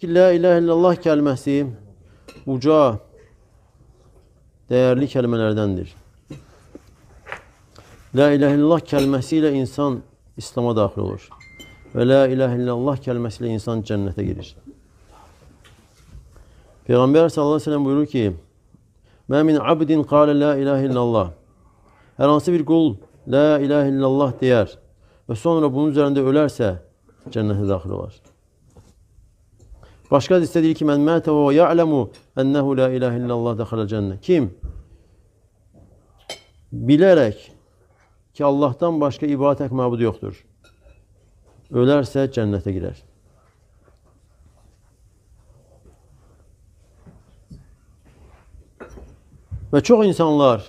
ki la ilahe illallah kəlməsi uca, dəyərli kəlmələrdendir. La ilahe illallah kəlməsi ilə insan İslam'a daxil olur. Və la ilahe illallah kəlməsi ilə insan cənnətə girir. Peyğəmbər sallallahu aleyhi ve sellem buyurur ki, Mə min abdin qale la ilahe illallah. Hər hansı bir qul la ilahe illallah deyər və sonra bunun üzərində ölərsə cənnətə daxil olar. Başqa hadisdə deyir ki, mən mətə və ya'lemu ənəhu la ilahe illallah dəxalə cənnə. Kim bilərək ki, Allah'tan başqa ibadət haqq məbud yoxdur, ölərsə cənnətə girər. Və çox insanlar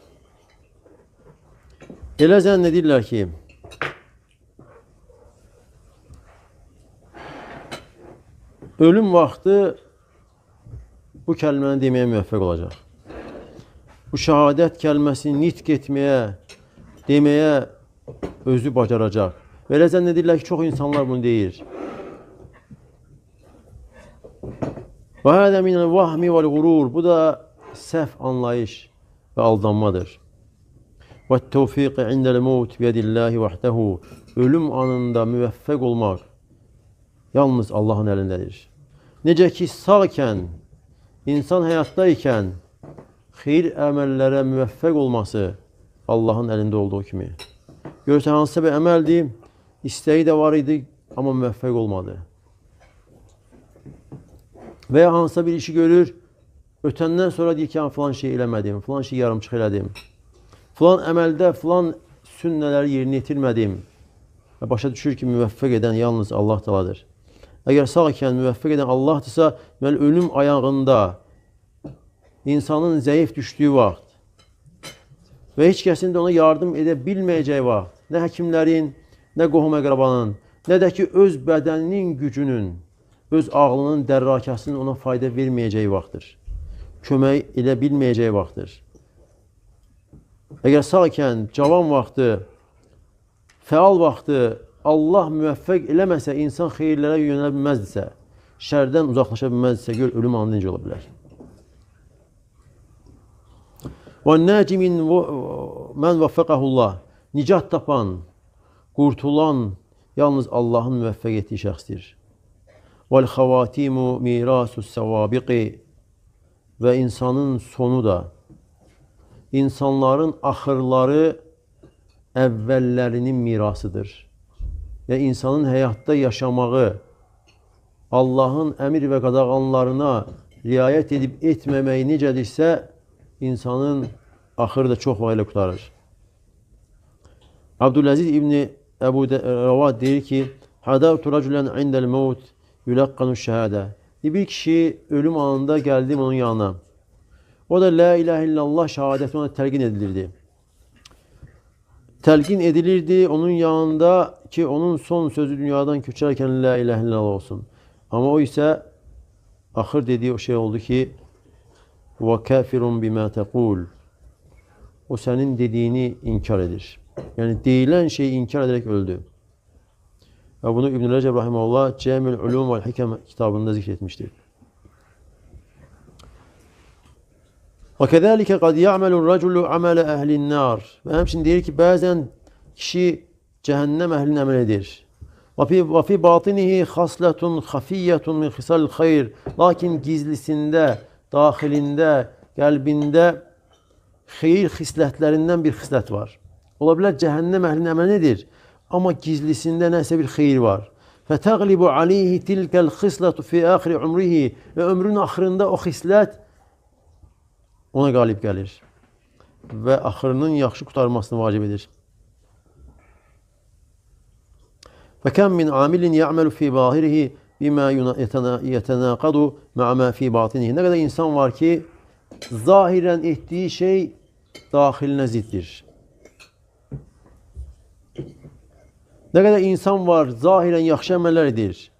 elə zənn edirlər ki, ölüm vaxtı bu kəlməni deməyə müvəffəq olacaq. Bu şəhadət kəlməsini nitq etməyə, deməyə özü bacaracaq. Və elə zənn edirlər ki, çox insanlar bunu deyir. Və hədə minəl vahmi vəl qurur. Bu da səhv anlayış və aldanmadır. Və təvfiqi indəl mevt biyədilləhi vəhdəhu. Ölüm anında müvəffəq olmaq yalnız Allahın əlindədir. Necə ki, sağkən, insan həyatdayken xeyir əməllərə müvəffəq olması Allahın əlində olduğu kimi. Görürsən, hansısa bir əməldir, istəyi də var idi, amma müvəffəq olmadı. Və ya hansısa bir işi görür, ötəndən sonra deyir ki, filan şey eləmədim, filan şey yarımçıq elədim. Filan əməldə, filan sünnələri yerinə yetirmədim. Və başa düşür ki, müvəffəq edən yalnız Allah təaladır. Əgər sağkən müvəffəq edən Allahdırsa, deməli, ölüm ayağında insanın zəif düşdüyü vaxt və heç kəsin də ona yardım edə bilməyəcəyi vaxt, nə həkimlərin, nə qohum-əqrabanın, nə də ki, öz bədəninin gücünün, öz ağlının dərrakəsinin ona fayda verməyəcəyi vaxtdır. Kömək elə bilməyəcəyi vaxtdır. Əgər sağkən, cavan vaxtı, fəal vaxtı Allah müvəffəq eləməsə, insan xeyirlərə yönələ bilməzdirsə, şərdən uzaqlaşa bilməzdirsə, gör, ölüm anı necə ola bilər. وَالنَّاجِ مِنْ مَنْ وَفَّقَهُ اللّٰهِ. Nicat tapan, qurtulan yalnız Allahın müvəffəq etdiyi şəxsdir. وَالْخَوَاتِيمُ مِيرَاسُ السَّوَابِقِ. Və insanın sonu da, insanların axırları əvvəllərinin mirasıdır. Və insanın həyatda yaşamağı, Allahın əmir və qadağanlarına riayət edib etməməyi necədirsə, insanın axırı da çox vaxt ilə qutarır. Abdüləziz İbni Əbu Ravad deyir ki, Hədəvtu rəculən indəl mevt yüləqqanu şəhədə. Bir kişi ölüm anında gəldim onun yanına. O da la ilahe illallah şəhadəti ona təlqin edilirdi. Təlqin edilirdi onun yanında ki, onun son sözü dünyadan köçərkən la ilahe illallah olsun. Amma o isə axır dediği o şey oldu ki, وَكَافِرٌ بِمَا تَقُولُ. O sənin dediyini inkar edir. Yəni, deyilən şeyi inkar ederek öldü. Ve bunu İbn-i Recep Rahimahullah Cemil Ulum ve Hikem kitabında zikretmiştir. وَكَذَٰلِكَ قَدْ يَعْمَلُ الرَّجُلُ عَمَلَ اَهْلِ النَّارِ. Ve hemşin deyir ki, bazen kişi cehennem ehlini amel edir. وَفِي بَاطِنِهِ خَصْلَةٌ خَفِيَّةٌ مِنْ خِسَالِ الْخَيْرِ. Lakin gizlisinde, daxilində, qəlbində xeyir xislətlərindən bir xislət var. Ola bilər cəhənnəm əhlinin əməli nedir? Amma gizlisində nəsə bir xeyir var. فَتَغْلِبُ عَلَيْهِ تِلْكَ الْخِسْلَةُ فِي آخِرِ عُمْرِهِ. Və ömrün axırında o xislət ona qalib gəlir. Və axırının yaxşı qutarmasını vacib edir. فَكَمْ مِنْ عَامِلٍ يَعْمَلُ فِي ظَاهِرِهِ bima yetenaqadu ma'a ma fi batinihi. Ne kadar insan var ki zahiren ettiği şey dahiline ziddir. Ne kadar insan var zahiren yaxşı əməllər edir.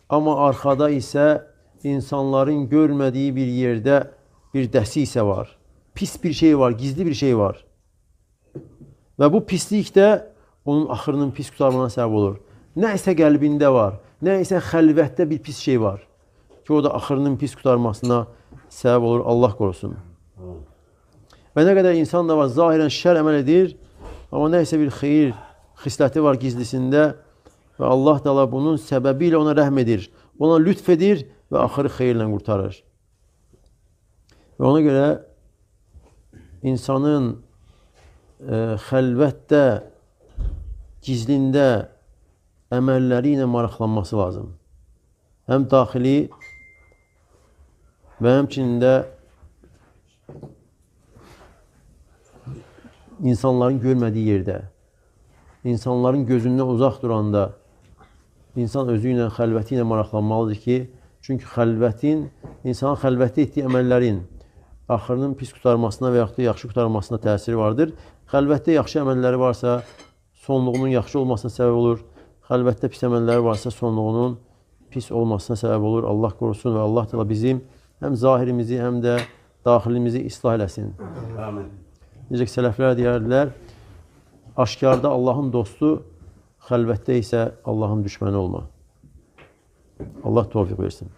Ama arkada ise insanların görmediği bir yerde bir dəsi ise var. Pis bir şey var, gizli bir şey var. Ve bu pislik de onun axırının pis qutarmağına səbəb olur. Nə isə qəlbində var, nə isə xəlvətdə bir pis şey var. ki, o da axırının pis qurtarmasına səbəb olur. Allah qorusun. Və nə qədər insan da var, zahirən şər əməl edir, amma nəysə bir xeyir xisləti var gizlisində və Allah da bunun səbəbi ilə ona rəhm edir, ona lütf edir və axırı xeyirlə qurtarır. Və ona görə insanın xəlvətdə, gizlində əməlləri ilə maraqlanması lazım. Həm daxili və həmçinin də insanların görmədiyi yerdə, insanların gözündən uzaq duranda insan özü ilə, xəlvəti ilə maraqlanmalıdır ki, çünki xəlvətin, insanın xəlvətdə etdiyi əməllərin axırının pis qurtarmasına və yaxud da yaxşı qurtarmasına təsiri vardır. Xəlvətdə yaxşı əməlləri varsa, sonluğunun yaxşı olmasına səbəb olur. Xəlvətdə pis əməlləri varsa, sonluğunun pis olmasına səbəb olur. Allah qorusun və Allah da bizim həm zahirimizi, həm də daxilimizi islah eləsin. Necə ki, sələflər deyərdilər, aşkarda Allahın dostu, xəlvətdə isə Allahın düşməni olma. Allah tövfiq versin.